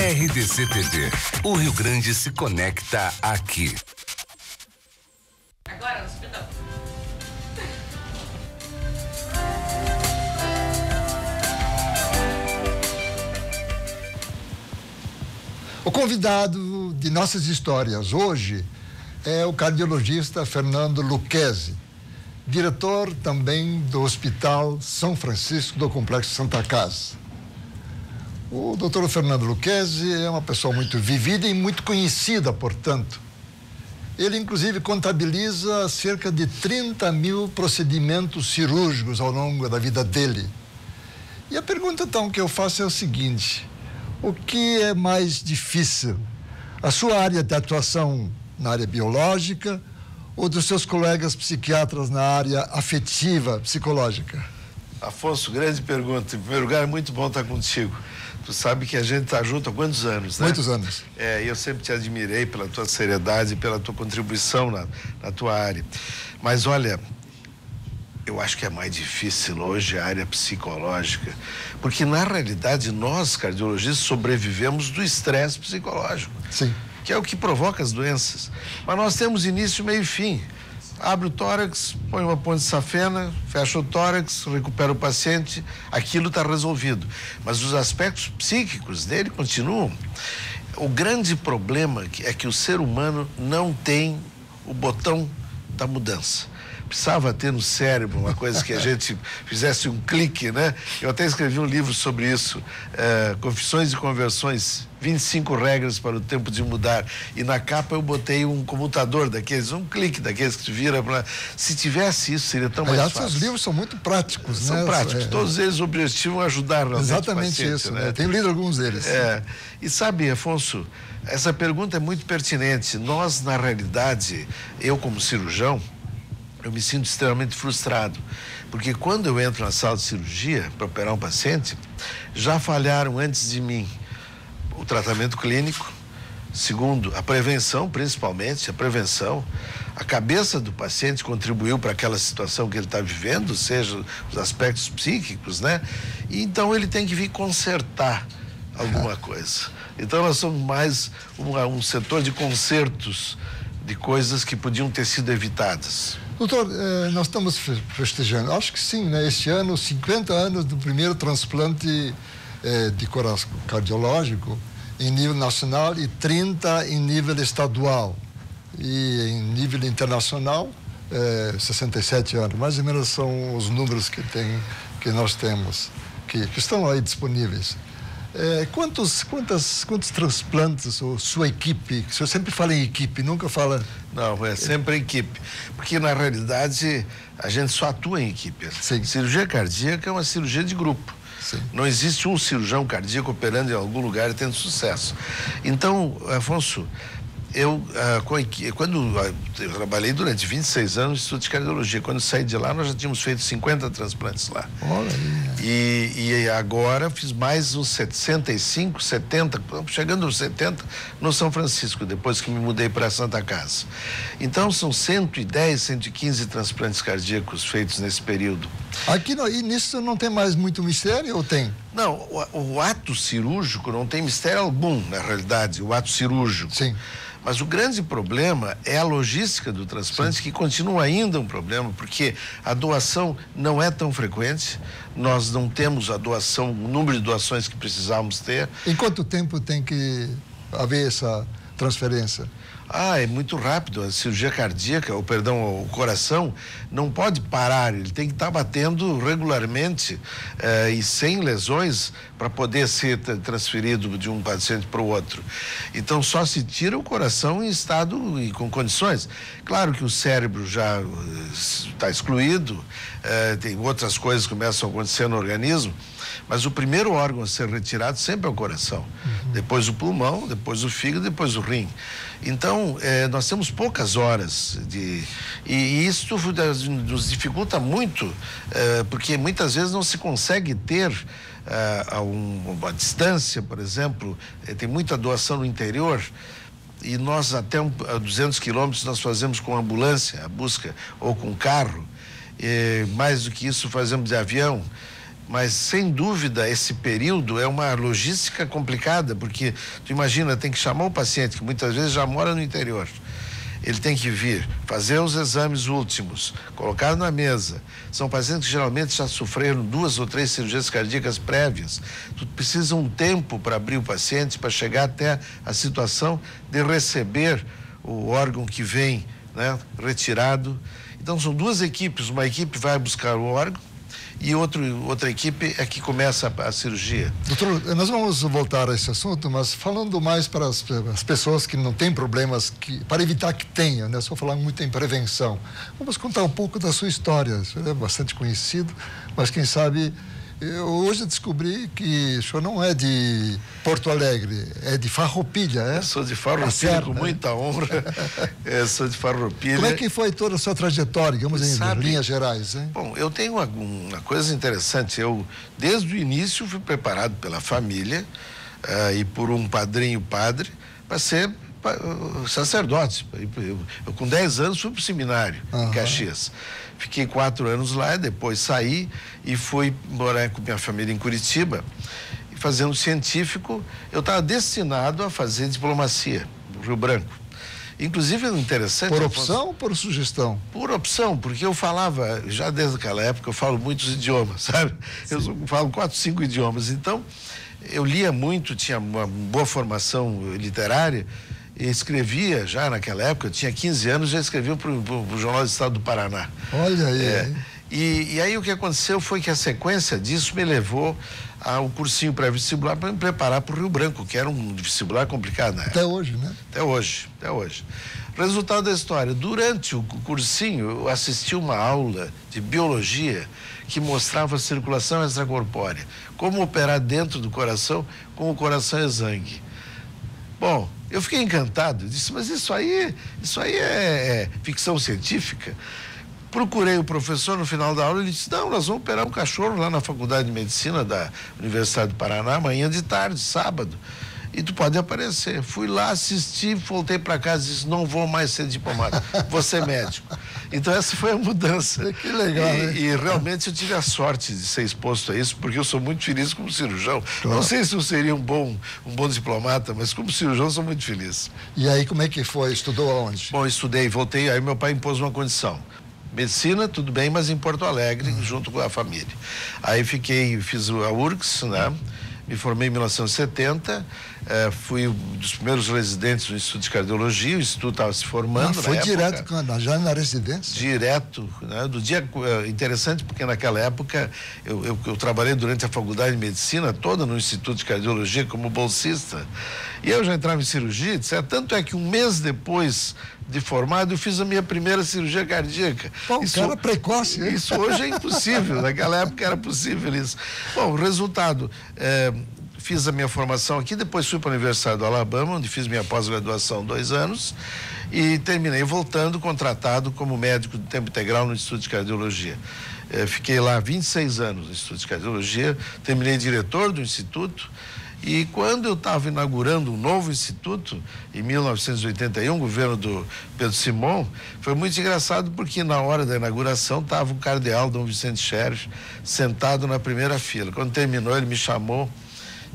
RDC TV. O Rio Grande se conecta aqui. Agora no hospital. O convidado de nossas histórias hoje é o cardiologista Fernando Lucchesi, diretor também do Hospital São Francisco do Complexo Santa Casa. O doutor Fernando Lucchesi é uma pessoa muito vivida e muito conhecida, portanto. Ele, inclusive, contabiliza cerca de 30 mil procedimentos cirúrgicos ao longo da vida dele. E a pergunta, então, que eu faço é o seguinte: o que é mais difícil? A sua área de atuação na área biológica ou dos seus colegas psiquiatras na área afetiva, psicológica? Afonso, grande pergunta. Em primeiro lugar, é muito bom estar contigo. Tu sabe que a gente está junto há quantos anos, né? Muitos anos. Eu sempre te admirei pela tua seriedade e pela tua contribuição na tua área. Mas olha, eu acho que é mais difícil hoje a área psicológica, porque na realidade nós, cardiologistas, sobrevivemos do estresse psicológico. Sim. Que é o que provoca as doenças. Mas nós temos início, meio e fim. Abre o tórax, põe uma ponte de safena, fecha o tórax, recupera o paciente, aquilo está resolvido. Mas os aspectos psíquicos dele continuam. O grande problema é que o ser humano não tem o botão da mudança. Precisava ter no cérebro uma coisa que a gente fizesse um clique, né? Eu até escrevi um livro sobre isso, Confissões e Conversões, 25 regras para o tempo de mudar. E na capa eu botei um comutador daqueles, um clique daqueles que vira para... Se tivesse isso, seria tão mais fácil. Aliás, seus livros são muito práticos, né? São práticos. Todos eles objetivam ajudar realmente exatamente o paciente, isso, né? Tenho lido alguns deles. E sabe, Afonso, essa pergunta é muito pertinente. Nós, na realidade, eu como cirurgião, eu me sinto extremamente frustrado, porque quando eu entro na sala de cirurgia para operar um paciente, já falharam antes de mim o tratamento clínico, segundo, a prevenção, principalmente, a cabeça do paciente contribuiu para aquela situação que ele está vivendo, seja os aspectos psíquicos, né? E então ele tem que vir consertar alguma coisa. Então nós somos mais um setor de consertos de coisas que podiam ter sido evitadas. Doutor, nós estamos festejando, acho que sim, né? Este ano, 50 anos do primeiro transplante de coração cardiológico em nível nacional e 30 em nível estadual. E em nível internacional, 67 anos. Mais ou menos são os números que nós temos, que estão aí disponíveis. Quantos transplantes ou sua equipe? O senhor sempre fala em equipe, nunca fala... Não, é sempre equipe, porque na realidade a gente só atua em equipe. Sim. Cirurgia cardíaca é uma cirurgia de grupo. Sim. Não existe um cirurgião cardíaco operando em algum lugar e tendo sucesso. Então, Afonso, quando eu trabalhei durante 26 anos no Instituto de Cardiologia, quando saí de lá, nós já tínhamos feito 50 transplantes lá. Olha aí. E agora fiz mais uns 65, 70, chegando aos 70 no São Francisco, depois que me mudei para a Santa Casa. Então são 110, 115 transplantes cardíacos feitos nesse período. Aqui nisso não tem mais muito mistério ou tem? Não, o ato cirúrgico não tem mistério algum, na realidade, o ato cirúrgico. Sim. Mas o grande problema é a logística do transplante, que continua ainda um problema, porque a doação não é tão frequente, nós não temos a doação, o número de doações que precisávamos ter. Em quanto tempo tem que haver essa transferência? É muito rápido. A cirurgia cardíaca, o coração, não pode parar, ele tem que estar batendo regularmente e sem lesões para poder ser transferido de um paciente para o outro. Então, só se tira o coração em estado e com condições. Claro que o cérebro já está excluído, tem outras coisas que começam a acontecer no organismo, mas o primeiro órgão a ser retirado sempre é o coração. Depois o pulmão, depois o fígado, depois o rim. Então, nós temos poucas horas e isso nos dificulta muito, porque muitas vezes não se consegue ter uma distância, por exemplo, tem muita doação no interior e nós até 200 quilômetros nós fazemos com ambulância, a busca, ou com carro, mais do que isso fazemos de avião. Mas, sem dúvida, esse período é uma logística complicada, porque tu imagina, tem que chamar o paciente, que muitas vezes já mora no interior. Ele tem que vir, fazer os exames últimos, colocar na mesa. São pacientes que geralmente já sofreram 2 ou 3 cirurgias cardíacas prévias. Tu precisa um tempo para abrir o paciente, para chegar até a situação de receber o órgão que vem, né, retirado. Então, são 2 equipes. Uma equipe vai buscar o órgão e outra equipe é que começa a cirurgia. Doutor, nós vamos voltar a esse assunto, mas falando mais para as pessoas que não têm problemas, para evitar que tenham, né? Só falar muito em prevenção. Vamos contar um pouco da sua história. O senhor é bastante conhecido, mas quem sabe... Hoje eu descobri que o senhor não é de Porto Alegre, é de Farroupilha, é? Eu sou de Farroupilha, com muita honra. Eu sou de Farroupilha. Como é que foi toda a sua trajetória, digamos em linhas gerais, hein? Bom, eu tenho uma coisa interessante. Eu, desde o início, fui preparado pela família e por um padre para ser sacerdote. Eu, com 10 anos, fui para o seminário em Caxias. Fiquei 4 anos lá, depois saí e fui morar com minha família em Curitiba. E fazendo científico, eu estava destinado a fazer diplomacia no Rio Branco. Inclusive, é interessante... Por opção ou por sugestão? Por opção, porque eu falava, já desde aquela época, eu falo muitos idiomas, sabe? Sim. Eu falo 4, 5 idiomas. Então, eu lia muito, tinha uma boa formação literária, escrevia já naquela época, eu tinha 15 anos, já escrevia para o Jornal do Estado do Paraná. Olha aí. E aí o que aconteceu foi que a sequência disso me levou ao cursinho pré-vestibular para me preparar para o Rio Branco, que era um vestibular complicado, né? Até hoje, né? Até hoje. Resultado da história, durante o cursinho eu assisti uma aula de biologia que mostrava a circulação extracorpórea, como operar dentro do coração com o coração exangue. Bom, eu fiquei encantado, disse, mas isso aí é ficção científica. Procurei o professor no final da aula, ele disse, não, nós vamos operar um cachorro lá na Faculdade de Medicina da Universidade do Paraná, amanhã de tarde, sábado, e tu pode aparecer. Fui lá, assisti, voltei para casa e disse, não vou mais ser diplomata, vou ser médico. Então essa foi a mudança. Que legal, né? E realmente eu tive a sorte de ser exposto a isso, porque eu sou muito feliz como cirurgião. Claro. Não sei se eu seria um bom diplomata, mas como cirurgião sou muito feliz. E aí como é que foi? Estudou aonde? Bom, estudei, voltei, aí meu pai impôs uma condição. Medicina, tudo bem, mas em Porto Alegre, junto com a família. Aí fiz a URGS, né? Me formei em 1970, fui um dos primeiros residentes do Instituto de Cardiologia, o Instituto estava se formando. Foi direto, já na residência? Direto, né? Do dia, interessante porque naquela época eu trabalhei durante a Faculdade de Medicina toda no Instituto de Cardiologia como bolsista, e eu já entrava em cirurgia, etc. Tanto é que um mês depois de formado, eu fiz a minha primeira cirurgia cardíaca. Bom, isso cara precoce, hein? Isso hoje é impossível, naquela época era possível isso. Bom, o resultado, fiz a minha formação aqui, depois fui para a Universidade do Alabama, onde fiz minha pós-graduação 2 anos, e terminei voltando, contratado como médico de tempo integral no Instituto de Cardiologia. Fiquei lá 26 anos no Instituto de Cardiologia, terminei diretor do Instituto. E quando eu estava inaugurando um novo instituto, em 1981, governo do Pedro Simon, foi muito engraçado porque na hora da inauguração estava o cardeal Dom Vicente Scherer sentado na primeira fila. Quando terminou, ele me chamou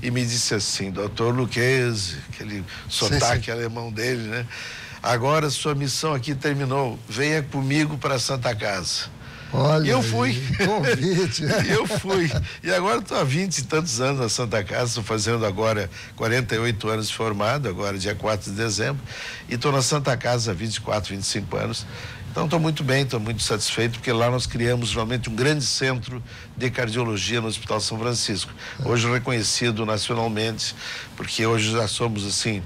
e me disse assim, doutor Lucchesi, aquele sotaque alemão dele, né? Agora sua missão aqui terminou, venha comigo para a Santa Casa. Olha, e eu fui. Convite. Eu fui. E agora estou há 20 e tantos anos na Santa Casa, estou fazendo agora 48 anos de formado, agora dia 4 de dezembro, e estou na Santa Casa há 24, 25 anos. Então estou muito bem, estou muito satisfeito, porque lá nós criamos realmente um grande centro de cardiologia no Hospital São Francisco. Hoje reconhecido nacionalmente, porque hoje já somos, assim,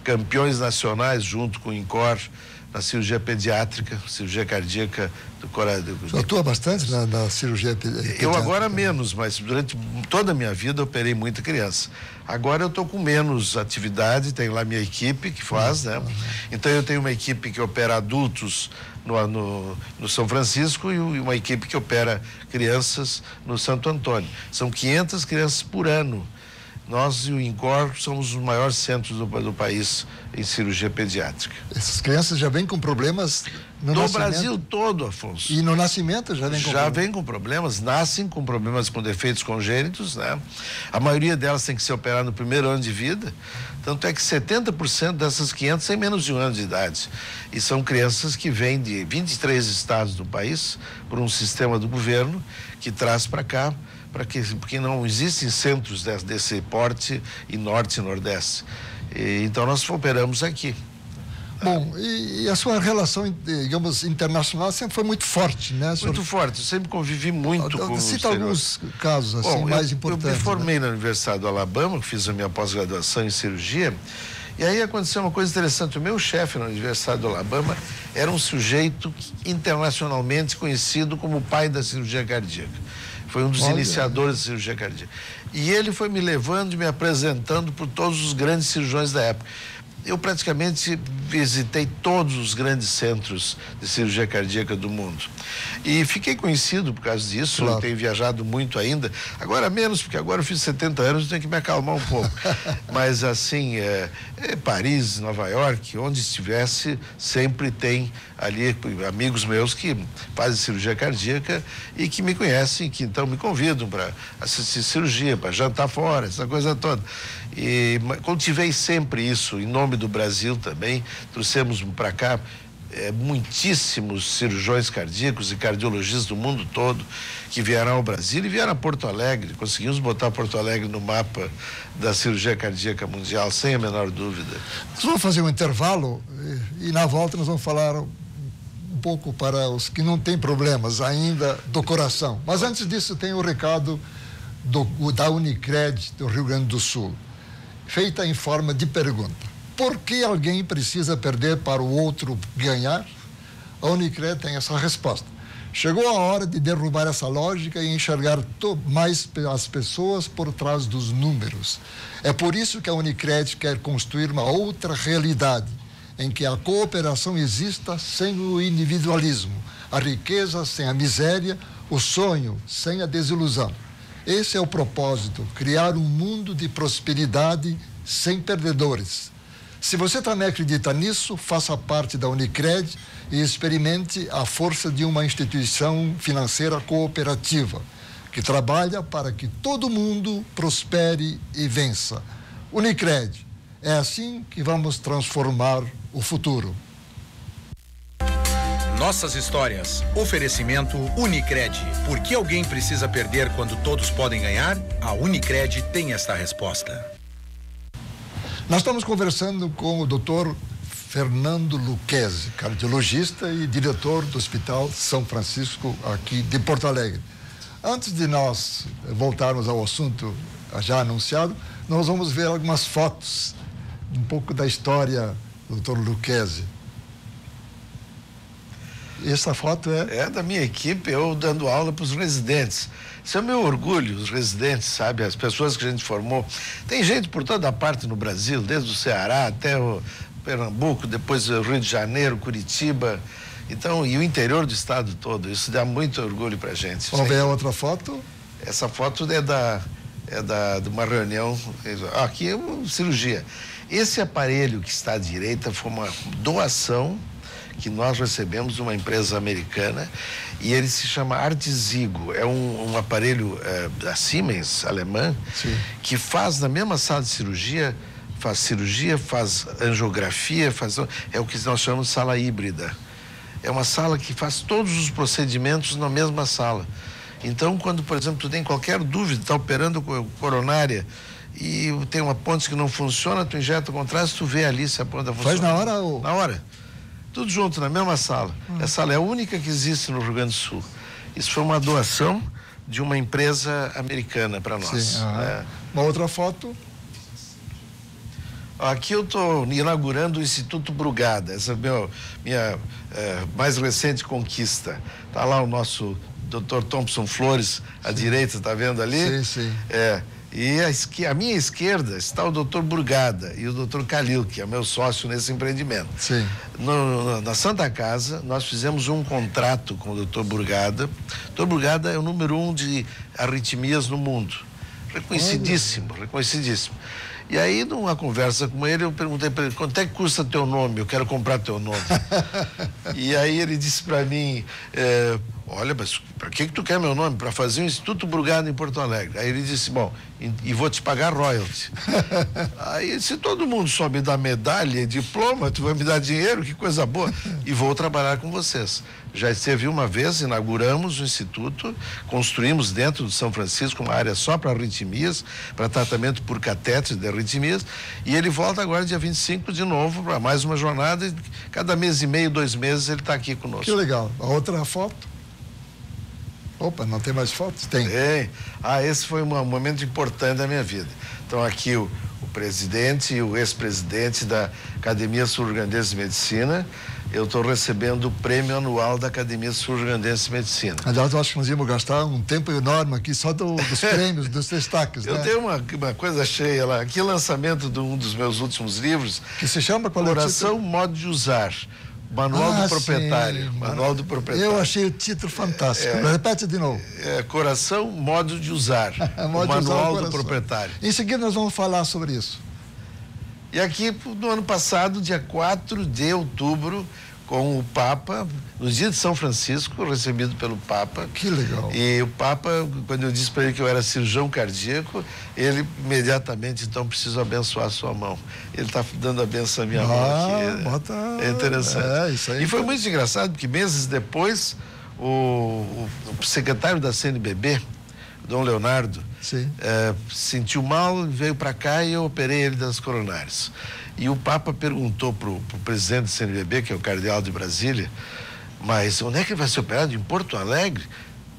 campeões nacionais junto com o INCOR, na cirurgia pediátrica, cirurgia cardíaca do coração. Você atua bastante na cirurgia pediátrica? Eu agora menos, mas durante toda a minha vida eu operei muita criança. Agora eu estou com menos atividade, tem lá minha equipe que faz, né? Então eu tenho uma equipe que opera adultos no São Francisco e uma equipe que opera crianças no Santo Antônio. São 500 crianças por ano Nós e o INCOR somos os maiores centros do país em cirurgia pediátrica. Essas crianças já vêm com problemas no nascimento? No Brasil todo, Afonso. E no nascimento já vem com problemas? Já vem com problemas, nascem com problemas com defeitos congênitos, né? A maioria delas tem que ser operada no primeiro ano de vida. Tanto é que 70% dessas crianças têm menos de 1 ano de idade. E são crianças que vêm de 23 estados do país por um sistema do governo que traz para cá, porque não existem centros desse porte em norte e nordeste. Então nós operamos aqui. Bom, e a sua relação, digamos, internacional sempre foi muito forte, né? Muito forte, eu sempre convivi muito com o Cita alguns casos assim, mais importantes. Eu me formei né? na Universidade do Alabama, fiz a minha pós-graduação em cirurgia, e aí aconteceu uma coisa interessante. O meu chefe na Universidade do Alabama era um sujeito internacionalmente conhecido como o pai da cirurgia cardíaca. Foi um dos iniciadores da cirurgia cardíaca. E ele foi me levando e me apresentando por todos os grandes cirurgiões da época. Eu praticamente visitei todos os grandes centros de cirurgia cardíaca do mundo. E fiquei conhecido por causa disso, claro. Eu tenho viajado muito ainda. Agora menos, porque agora eu fiz 70 anos, tenho que me acalmar um pouco. Mas assim, Paris, Nova York, onde estivesse, sempre tem ali amigos meus que fazem cirurgia cardíaca e que me conhecem, que então me convidam para assistir cirurgia, para jantar fora, essa coisa toda. E cultivei sempre isso, em nome do Brasil também, trouxemos para cá muitíssimos cirurgiões cardíacos e cardiologistas do mundo todo que vieram ao Brasil e vieram a Porto Alegre. Conseguimos botar Porto Alegre no mapa da cirurgia cardíaca mundial, sem a menor dúvida. Nós vamos fazer um intervalo e na volta nós vamos falar um pouco para os que não têm problemas ainda do coração. Mas antes disso tem o recado da Unicred do Rio Grande do Sul, feita em forma de pergunta. Por que alguém precisa perder para o outro ganhar? A Unicred tem essa resposta. Chegou a hora de derrubar essa lógica e enxergar mais as pessoas por trás dos números. É por isso que a Unicred quer construir uma outra realidade, em que a cooperação exista sem o individualismo, a riqueza sem a miséria, o sonho sem a desilusão. Esse é o propósito, criar um mundo de prosperidade sem perdedores. Se você também acredita nisso, faça parte da Unicred e experimente a força de uma instituição financeira cooperativa, que trabalha para que todo mundo prospere e vença. Unicred, é assim que vamos transformar o futuro. Nossas histórias. Oferecimento Unicred. Por que alguém precisa perder quando todos podem ganhar? A Unicred tem esta resposta. Nós estamos conversando com o Dr. Fernando Lucchesi, cardiologista e diretor do Hospital São Francisco aqui de Porto Alegre. Antes de nós voltarmos ao assunto já anunciado, nós vamos ver algumas fotos, um pouco da história do Dr. Lucchesi. Essa foto é da minha equipe, eu dando aula para os residentes. Isso é o meu orgulho, os residentes, sabe? As pessoas que a gente formou. Tem gente por toda parte no Brasil, desde o Ceará até o Pernambuco, depois o Rio de Janeiro, Curitiba. Então, e o interior do estado todo. Isso dá muito orgulho para a gente. Vamos ver a outra foto? Essa foto de uma reunião. Aqui é uma cirurgia. Esse aparelho que está à direita foi uma doação que nós recebemos de uma empresa americana e ele se chama Artesigo. É um aparelho da Siemens, alemã, sim, que faz na mesma sala de cirurgia, faz angiografia, é o que nós chamamos de sala híbrida. É uma sala que faz todos os procedimentos na mesma sala. Então, quando, por exemplo, tu tem qualquer dúvida, está operando coronária e tem uma ponte que não funciona, tu injeta o contraste, tu vê ali se a ponta funciona. Faz na hora ou... Na hora. Tudo junto, na mesma sala. Essa sala é a única que existe no Rio Grande do Sul. Isso foi uma doação de uma empresa americana para nós. Sim, uma outra foto. Aqui eu estou inaugurando o Instituto Brugada, essa é a minha mais recente conquista. Está lá o nosso Dr. Thompson Flores, à direita, está vendo ali? Sim, sim. E à minha esquerda está o Dr. Brugada e o Dr. Calil, que é meu sócio nesse empreendimento. Sim. Na Santa Casa, nós fizemos um contrato com o Dr. Brugada. O Dr. Brugada é o número 1 de arritmias no mundo. reconhecidíssimo, reconhecidíssimo. E aí, numa conversa com ele, eu perguntei para ele, quanto é que custa teu nome? Eu quero comprar teu nome. E aí ele disse para mim, olha, mas para que tu quer meu nome? Para fazer um Instituto Brugado em Porto Alegre. Aí ele disse, bom, e vou te pagar royalty. Aí, se todo mundo só me dá medalha e diploma, tu vai me dar dinheiro, que coisa boa. E vou trabalhar com vocês. Já esteve uma vez, inauguramos o instituto, construímos dentro do São Francisco uma área só para arritmias, para tratamento por catéter de arritmias, e ele volta agora dia 25 de novo para mais uma jornada, e cada mês e meio, 2 meses ele está aqui conosco. Que legal. A outra foto? Opa, não tem mais fotos? Tem. Esse foi um momento importante da minha vida. Então aqui o presidente e o ex-presidente da Academia Sul-Grandense de Medicina. Eu estou recebendo o prêmio anual da Academia Sul-Grandense de Medicina. Aliás, eu acho que nós íamos gastar um tempo enorme aqui só dos prêmios, dos destaques. Eu tenho uma coisa cheia lá. Aqui, lançamento de um dos meus últimos livros. Que se chama qual é o título? Coração, Modo de Usar. Manual do Proprietário. Sim. Manual do Proprietário. Eu achei o título fantástico. Repete de novo. Coração, Modo de Usar. O Manual do Proprietário. Em seguida nós vamos falar sobre isso. E aqui, no ano passado, dia 4 de outubro, com o Papa, no dia de São Francisco, recebido pelo Papa. Que legal. E o Papa, quando eu disse para ele que eu era cirurgião cardíaco, ele imediatamente, então, preciso abençoar a sua mão. Ele está dando a benção à minha mão aqui. É interessante. Isso aí. E foi muito engraçado, porque meses depois, o secretário da CNBB, Dom Leonardo, sentiu mal, veio para cá e eu operei ele das coronárias. E o Papa perguntou para o presidente do CNBB, que é o cardeal de Brasília, mas onde é que ele vai ser operado? Em Porto Alegre?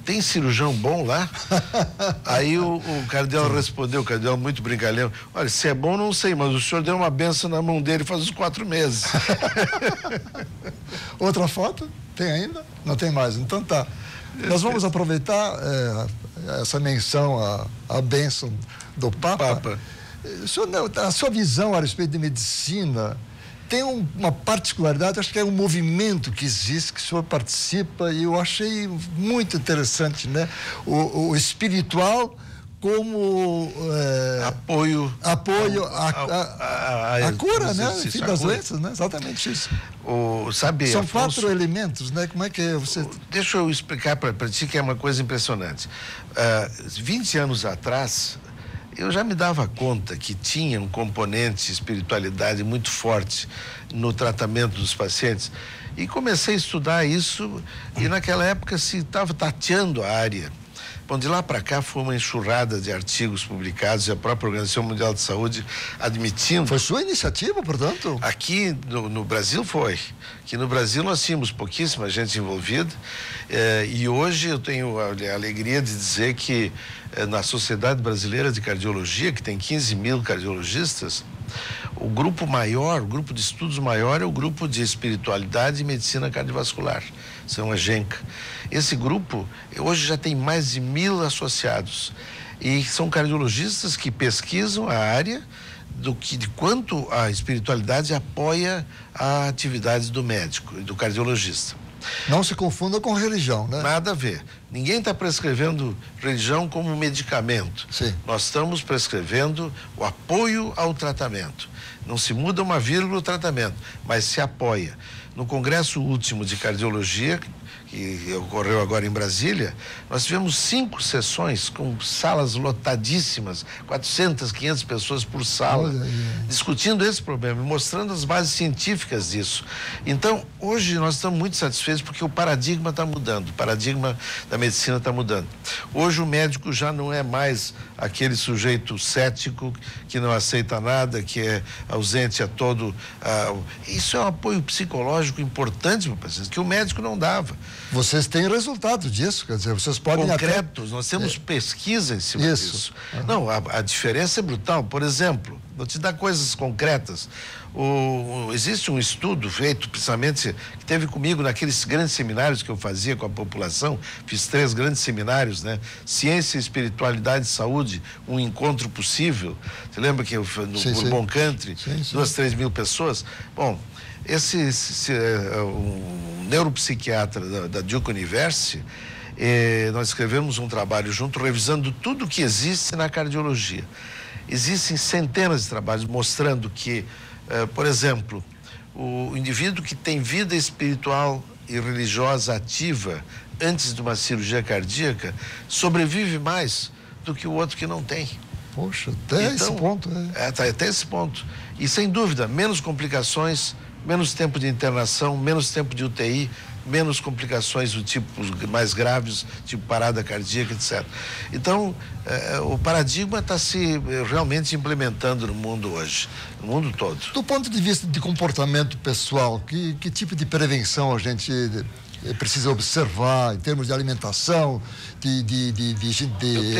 Tem cirurgião bom lá? Aí o cardeal respondeu, o cardeal muito brincalhão, olha, se é bom não sei, mas o senhor deu uma benção na mão dele faz uns 4 meses. Outra foto? Tem ainda? Não tem mais, então tá. Nós vamos aproveitar essa menção à bênção do Papa. A sua visão a respeito de medicina tem uma particularidade, acho que é um movimento que existe, que o senhor participa, e eu achei muito interessante, né? O espiritual como apoio à cura, né? Enfim, das doenças, né? Exatamente isso. São 4 elementos, né? Como é que você... Deixa eu explicar para ti que é uma coisa impressionante. 20 anos atrás, eu já me dava conta que tinha um componente de espiritualidade muito forte no tratamento dos pacientes e comecei a estudar isso e naquela época se estava tateando a área. Bom, de lá para cá foi uma enxurrada de artigos publicados e a própria Organização Mundial de Saúde admitindo... Foi sua iniciativa, portanto? Aqui no Brasil foi. Aqui no Brasil nós tínhamos pouquíssima gente envolvida e hoje eu tenho a alegria de dizer que na Sociedade Brasileira de Cardiologia, que tem 15 mil cardiologistas, o grupo maior, o grupo de estudos maior é o grupo de espiritualidade e medicina cardiovascular, são a GENCA. Esse grupo hoje já tem mais de 1.000 associados e são cardiologistas que pesquisam a área de quanto a espiritualidade apoia a atividade do médico e do cardiologista. Não se confunda com religião, né? Nada a ver. Ninguém está prescrevendo religião como medicamento. Sim. Nós estamos prescrevendo o apoio ao tratamento. Não se muda uma vírgula o tratamento, mas se apoia. No congresso último de cardiologia, que ocorreu agora em Brasília, nós tivemos 5 sessões com salas lotadíssimas, 400, 500 pessoas por sala, discutindo esse problema e mostrando as bases científicas disso. Então, hoje nós estamos muito satisfeitos porque o paradigma está mudando, o paradigma da medicina está mudando. Hoje o médico já não é mais aquele sujeito cético que não aceita nada, que é ausente a todo... isso é um apoio psicológico importante para o paciente, que o médico não dava. Vocês têm resultado disso, quer dizer, vocês podem concretos, nós temos pesquisa em cima disso. Uhum. Não, a diferença é brutal. Por exemplo, vou te dar coisas concretas. Existe um estudo feito, precisamente, que teve comigo naqueles grandes seminários que eu fazia com a população, fiz 3 grandes seminários, né? Ciência, Espiritualidade e Saúde, um encontro possível. Você lembra que no Bourbon Country, 2, 3 mil pessoas? Bom, um neuropsiquiatra da Duke University, Nós escrevemos um trabalho junto, revisando tudo que existe na cardiologia. Existem centenas de trabalhos mostrando que, por exemplo, o indivíduo que tem vida espiritual e religiosa ativa antes de uma cirurgia cardíaca sobrevive mais do que o outro que não tem. Poxa, até esse ponto, né? Até esse ponto. E sem dúvida, menos complicações, menos tempo de internação, menos tempo de UTI, menos complicações do tipo mais graves, tipo parada cardíaca, etc. Então, o paradigma está se realmente implementando no mundo hoje, no mundo todo. Do ponto de vista de comportamento pessoal, que tipo de prevenção a gente precisa observar em termos de alimentação, de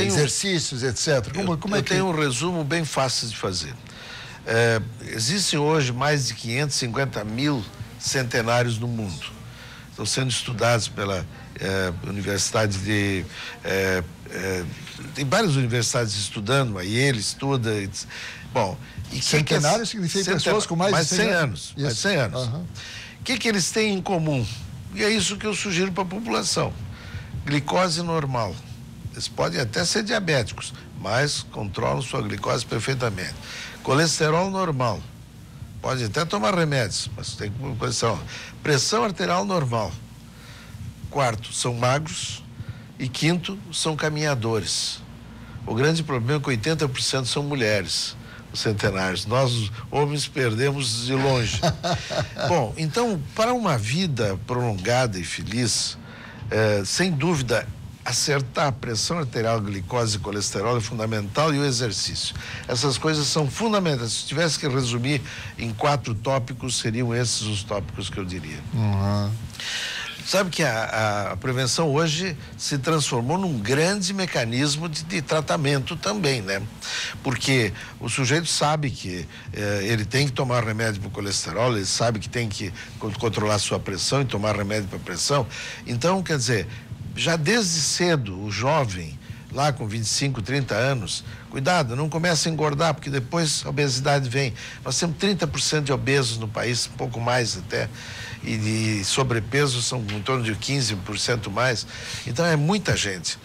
exercícios, etc? Eu tenho um resumo bem fácil de fazer. Existem hoje mais de 550 mil centenários no mundo. Estão sendo estudados pela Universidade de... tem várias universidades estudando, a Yale estuda. Bom, centenário significa pessoas com mais de 100 anos. Mais de 100 anos. O que eles têm em comum? E é isso que eu sugiro para a população. Glicose normal. Eles podem até ser diabéticos, mas controlam sua glicose perfeitamente. Colesterol normal. Pode até tomar remédios, mas tem pressão. Pressão arterial normal. Quarto, são magros. E quinto, são caminhadores. O grande problema é que 80% são mulheres, os centenários. Nós, os homens, perdemos de longe. Bom, então, para uma vida prolongada e feliz, sem dúvida, acertar a pressão arterial, glicose e colesterol é fundamental, e o exercício. Essas coisas são fundamentais. Se tivesse que resumir em 4 tópicos, seriam esses os tópicos que eu diria. Sabe que a prevenção hoje se transformou num grande mecanismo de tratamento também, né? Porque o sujeito sabe que ele tem que tomar remédio para o colesterol, ele sabe que tem que controlar sua pressão e tomar remédio para a pressão. Então, quer dizer, já desde cedo, o jovem, lá com 25, 30 anos, cuidado, não comece a engordar, porque depois a obesidade vem. Nós temos 30% de obesos no país, um pouco mais até, e de sobrepeso são em torno de 15% mais. Então é muita gente.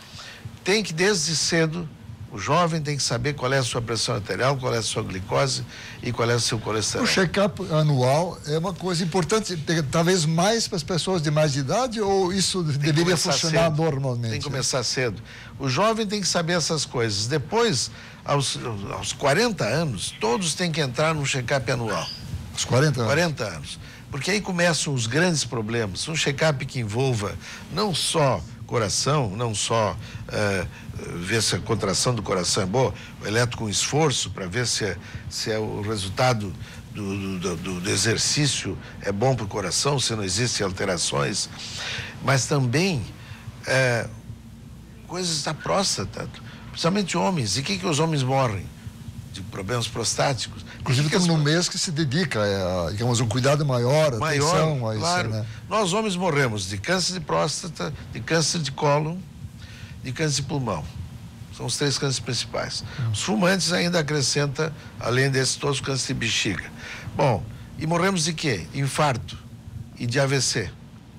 Tem que, desde cedo, o jovem tem que saber qual é a sua pressão arterial, qual é a sua glicose e qual é o seu colesterol. O check-up anual é uma coisa importante, talvez mais para as pessoas de mais idade, ou isso deveria funcionar normalmente? Tem que começar cedo. O jovem tem que saber essas coisas. Depois, aos 40 anos, todos têm que entrar num check-up anual. Aos 40 anos? 40 anos. Porque aí começam os grandes problemas. Um check-up que envolva não só coração, não só ver se a contração do coração é boa, o eletro com esforço para ver se é o resultado do exercício é bom para o coração, se não existem alterações, mas também coisas da próstata, principalmente homens. E que os homens morrem? De problemas prostáticos. Inclusive estamos num mês que se dedica a, digamos, um cuidado maior, atenção a isso, claro. Né? Nós homens morremos de câncer de próstata, de câncer de cólon, de câncer de pulmão. São os 3 cânceres principais. Os fumantes ainda acrescenta, além desses todos, câncer de bexiga. Bom, e morremos de quê? Infarto e de AVC.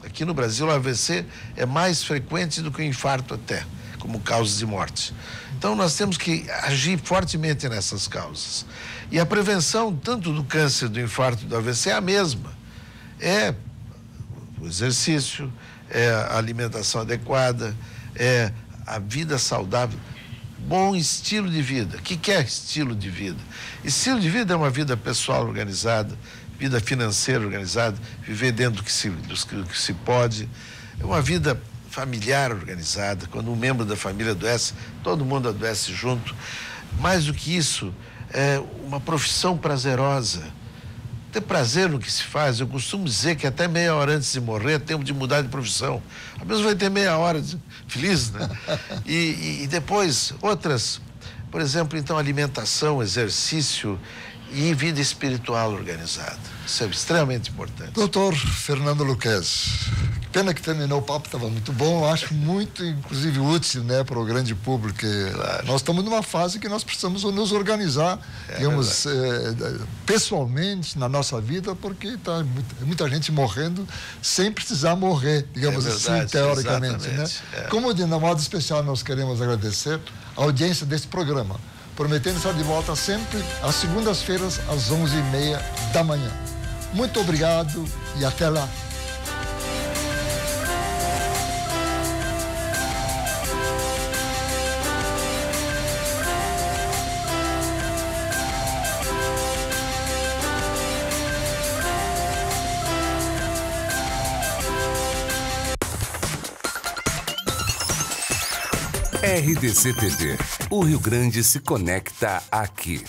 Aqui no Brasil, o AVC é mais frequente do que o infarto até, como causas de morte. Então, nós temos que agir fortemente nessas causas. E a prevenção, tanto do câncer, do infarto e do AVC, é a mesma. É o exercício, é a alimentação adequada, é a vida saudável, bom estilo de vida. O que é estilo de vida? Estilo de vida é uma vida pessoal organizada, vida financeira organizada, viver dentro do que se pode, é uma vida familiar organizada. Quando um membro da família adoece, todo mundo adoece junto. Mais do que isso, é uma profissão prazerosa. Ter prazer no que se faz. Eu costumo dizer que até meia hora antes de morrer é tempo de mudar de profissão. A mesma vai ter meia hora feliz, né? E depois outras, por exemplo, então, alimentação, exercício e vida espiritual organizada. Isso é extremamente importante. Doutor Fernando Lucchesi, pena que terminou o papo, estava muito bom, eu acho muito, inclusive, útil, né, para o grande público. Claro. Nós estamos numa fase que nós precisamos nos organizar, digamos, pessoalmente na nossa vida, porque está muita gente morrendo sem precisar morrer, digamos verdade, assim, teoricamente. Né? Como de modo especial nós queremos agradecer a audiência desse programa, prometendo estar de volta sempre às segundas-feiras, às 11h30 da manhã. Muito obrigado e até lá. RDC TV. O Rio Grande se conecta aqui.